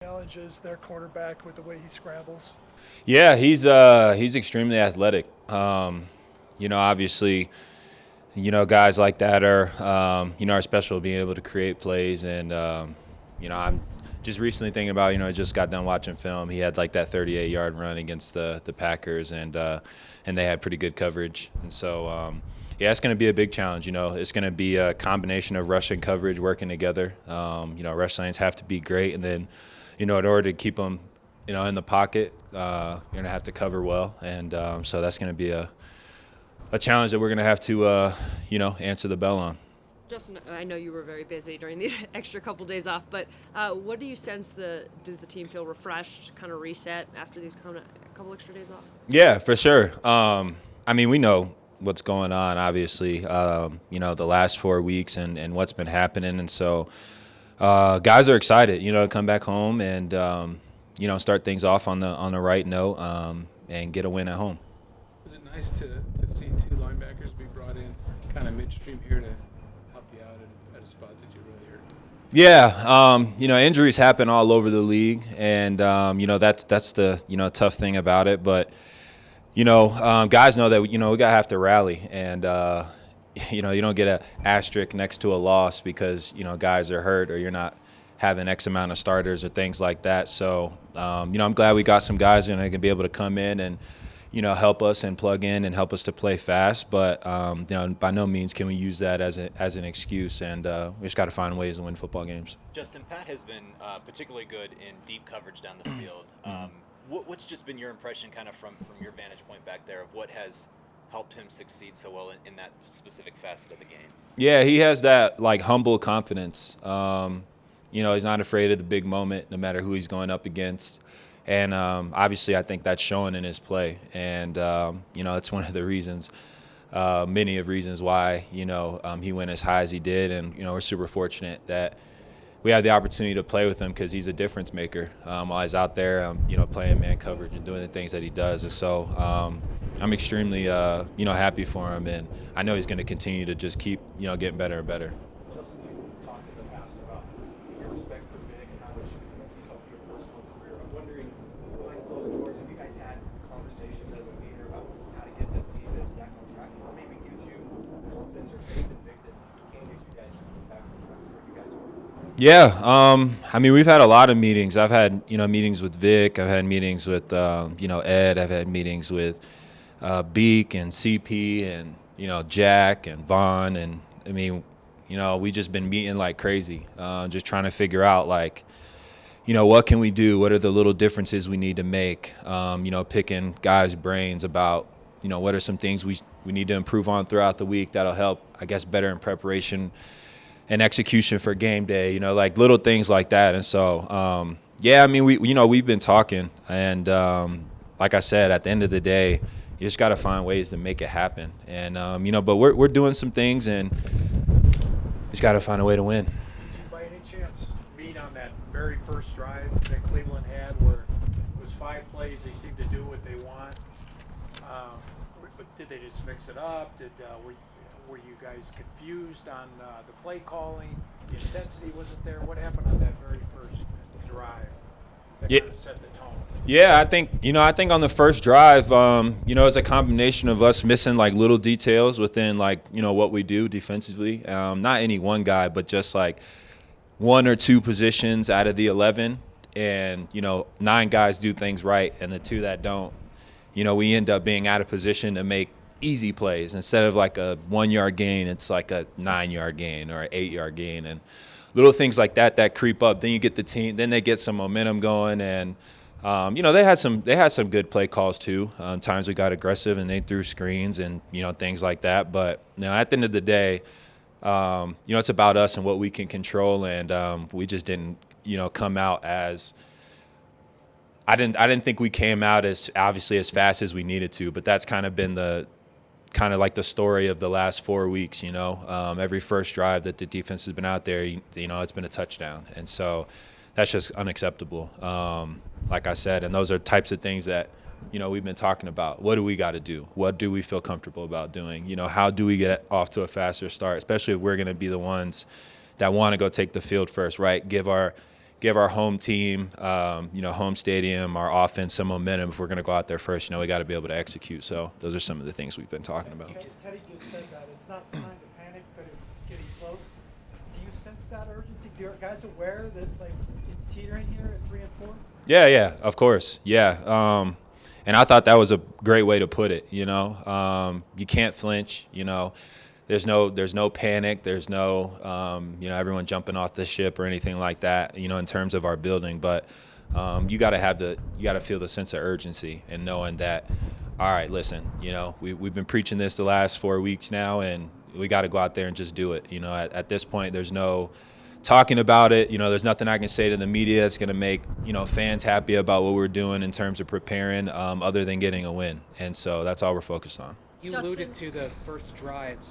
Challenges their quarterback with the way he scrambles. Yeah, he's extremely athletic. Obviously, guys like that are special, being able to create plays. And I'm just recently thinking about, I just got done watching film. He had like that 38-yard run against the Packers, and they had pretty good coverage. And so, yeah, it's going to be a big challenge. It's going to be a combination of rush and coverage working together. Rush lanes have to be great, and then, in order to keep them, in the pocket, you're going to have to cover well. And so that's going to be a challenge that we're going to have to, answer the bell on. Justin, I know you were very busy during these extra couple days off, but what do you sense does the team feel refreshed, kind of reset after these couple extra days off? Yeah, for sure. We know what's going on, obviously, the last 4 weeks and what's been happening. And so guys are excited, to come back home and, start things off on the right note and get a win at home. Was it nice to see two linebackers be brought in kind of midstream here to help you out at a spot that you really hurt? Yeah, injuries happen all over the league, and that's the tough thing about it. But guys know that we gotta have to rally, and you don't get an asterisk next to a loss because guys are hurt or you're not having X amount of starters or things like that. So I'm glad we got some guys that can be able to come in and help us and plug in and help us to play fast. But by no means can we use that as an excuse, and we just got to find ways to win football games. Justin, Pat has been particularly good in deep coverage down the field. What's just been your impression, kind of from your vantage point back there, of what has helped him succeed so well in that specific facet of the game? Yeah, he has that humble confidence. He's not afraid of the big moment, no matter who he's going up against. And obviously, I think that's showing in his play. And, it's one of the reasons, many of reasons why, he went as high as he did. And, we're super fortunate that we had the opportunity to play with him because he's a difference maker while he's out there, playing man coverage and doing the things that he does. And so I'm extremely, happy for him. And I know he's going to continue to just keep, getting better and better. Justin, you've talked in the past about your respect for Vic and how much he's helped your personal career. I'm wondering, behind closed doors, have you guys had conversations as a leader about how to get this defense back on track? What maybe gives you confidence or faith in Vic that he can get you guys back on track where you guys were? Yeah, we've had a lot of meetings. I've had, meetings with Vic. I've had meetings with, Ed. I've had meetings with Beak and CP and, Jack and Vaughn. And, we just been meeting like crazy, just trying to figure out, what can we do? What are the little differences we need to make? Picking guys' brains about, what are some things we need to improve on throughout the week that'll help, I guess, better in preparation and execution for game day, little things like that. And so, we've been talking. And like I said, at the end of the day, you just got to find ways to make it happen. And, but we're doing some things, and just got to find a way to win. Did you by any chance meet on that very first drive that Cleveland had where it was 5 plays, they seemed to do what they want? But did they just mix it up? Were you guys confused on the play calling? The intensity wasn't there? What happened on that very first drive that kind of set the tone? Yeah, I think on the first drive, it's a combination of us missing little details within what we do defensively. Not any one guy, but just one or two positions out of the 11, and 9 guys do things right, and the 2 that don't, we end up being out of position to make easy plays. Instead of a 1-yard gain, it's a 9-yard gain or an 8-yard gain, and little things like that creep up. Then you get the team, then they get some momentum going, and they had some good play calls too. Times we got aggressive and they threw screens and things like that. But at the end of the day, it's about us and what we can control, and we just didn't come out as. I didn't think we came out as obviously as fast as we needed to, but that's kind of been the story of the last 4 weeks. Every first drive that the defense has been out there, it's been a touchdown, and so that's just unacceptable. Like I said, and those are types of things that we've been talking about. What do we got to do? What do we feel comfortable about doing? How do we get off to a faster start, especially if we're going to be the ones that want to go take the field first, right? Give our give our home team, home stadium, our offense some momentum. If we're going to go out there first, we got to be able to execute. So those are some of the things we've been talking about. Teddy just said that it's not time to panic, but it's getting close. Do you sense that urgency? Are guys aware that it's teetering here at 3 and 4? Yeah, of course, yeah. And I thought that was a great way to put it. You can't flinch. There's no panic. There's no everyone jumping off the ship or anything like that. In terms of our building, but you got to feel the sense of urgency and knowing that. All right, listen. We've been preaching this the last 4 weeks now, and we got to go out there and just do it. At this point, there's no talking about it. There's nothing I can say to the media that's going to make fans happy about what we're doing in terms of preparing, other than getting a win. And so that's all we're focused on. You Justin. alluded to the first drives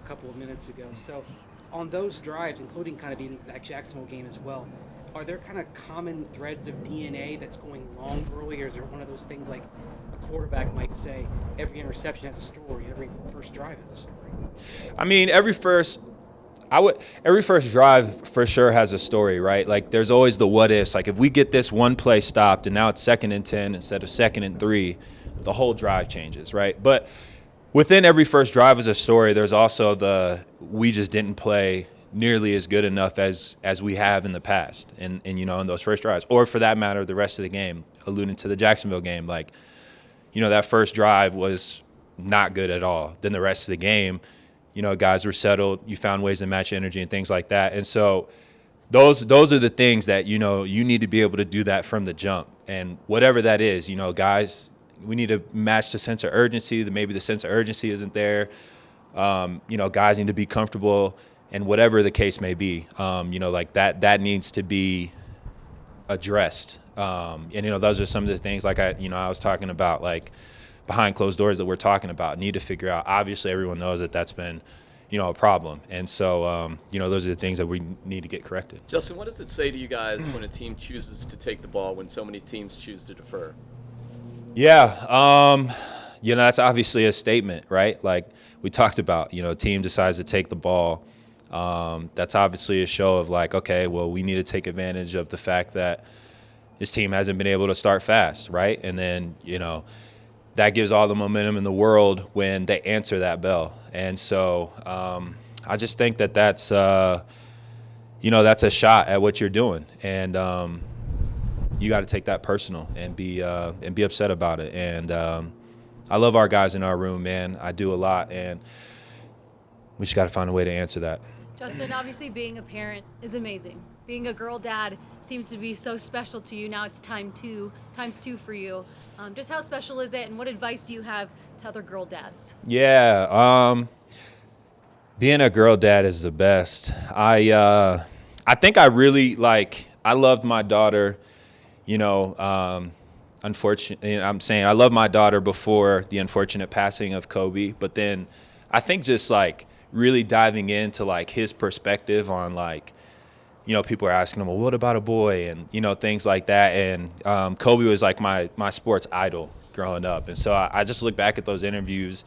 a couple of minutes ago. So on those drives, including kind of that Jacksonville game as well, are there kind of common threads of DNA that's going wrong early, or is there one of those things like a quarterback might say, every interception has a story, every first drive has a story? I mean, every first drive for sure has a story, right? Like there's always the what ifs. Like if we get this one play stopped and now it's 2nd and 10 instead of 2nd and 3, the whole drive changes, right? But within every first drive is a story. There's also we just didn't play nearly as good enough as we have in the past, and in those first drives, or for that matter, the rest of the game. Alluding to the Jacksonville game, that first drive was not good at all. Then the rest of the game, guys were settled. You found ways to match energy and things like that, and so those are the things that you need to be able to do that from the jump, and whatever that is, guys. We need to match the sense of urgency. Maybe the sense of urgency isn't there. Guys need to be comfortable, and whatever the case may be, that needs to be addressed. Those are some of the things I was talking about, behind closed doors that we're talking about. Need to figure out. Obviously, everyone knows that that's been, a problem, and so those are the things that we need to get corrected. Justin, what does it say to you guys when a team chooses to take the ball when so many teams choose to defer? Yeah, that's obviously a statement, right? Like we talked about, a team decides to take the ball. That's obviously a show of okay, well, we need to take advantage of the fact that this team hasn't been able to start fast, right? And then, that gives all the momentum in the world when they answer that bell. And so I just think that's, that's a shot at what you're doing. And, you got to take that personal and be upset about it. And I love our guys in our room, man. I do a lot, and we just got to find a way to answer that. Justin, obviously being a parent is amazing. Being a girl dad seems to be so special to you. Now it's times two for you. Just how special is it, and what advice do you have to other girl dads? Yeah, being a girl dad is the best. I think I really I loved my daughter. Unfortunately, I'm saying I love my daughter before the unfortunate passing of Kobe, but then I think just really diving into his perspective on people are asking him, well, what about a boy, and things like that, and Kobe was my sports idol growing up, and so I just look back at those interviews,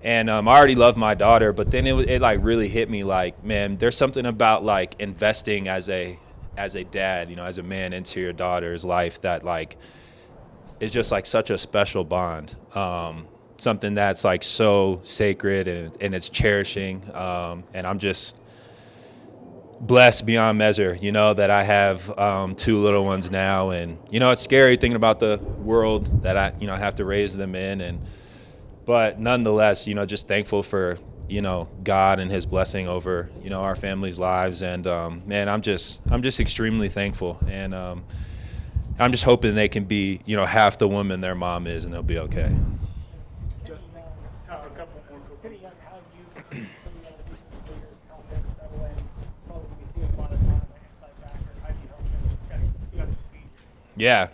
and I already loved my daughter, but then it really hit me man, there's something about investing as a dad, as a man into your daughter's life that is just such a special bond. Something that's so sacred and it's cherishing. And I'm just blessed beyond measure, that I have 2 little ones now. And, it's scary thinking about the world that I have to raise them in. But nonetheless, just thankful for God and his blessing over, our family's lives. And, man, I'm just extremely thankful. And I'm just hoping they can be, half the woman their mom is, and they'll be okay. Just a couple more. Hitting on how you, some of the other defensive players, help them settle in. It's probably we see a lot of time inside back, or how do you help them just kind of get up to speed? Yeah.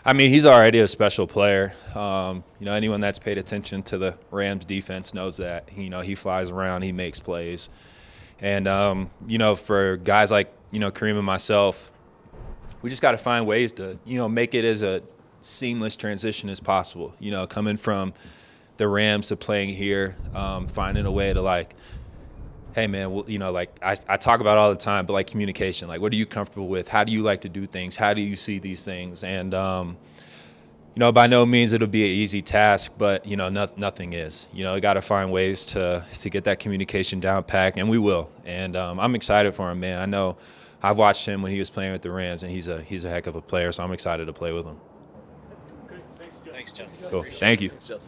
I mean, he's already a special player. Anyone that's paid attention to the Rams defense knows that. He flies around, he makes plays. And, for guys like, Kareem and myself, we just got to find ways to, make it as a seamless transition as possible. Coming from the Rams to playing here, finding a way to, hey man, well, you know, like I talk about it all the time, but like communication, like what are you comfortable with? How do you like to do things? How do you see these things? And you know, by no means it'll be an easy task, but you know, nothing is. You know, you got to find ways to get that communication down packed, and we will. And I'm excited for him, man. I know I've watched him when he was playing with the Rams, and he's a heck of a player. So I'm excited to play with him. Good. Thanks, Joe. Thanks, Justin. Cool. Appreciate it. Thank you. Thanks, Justin.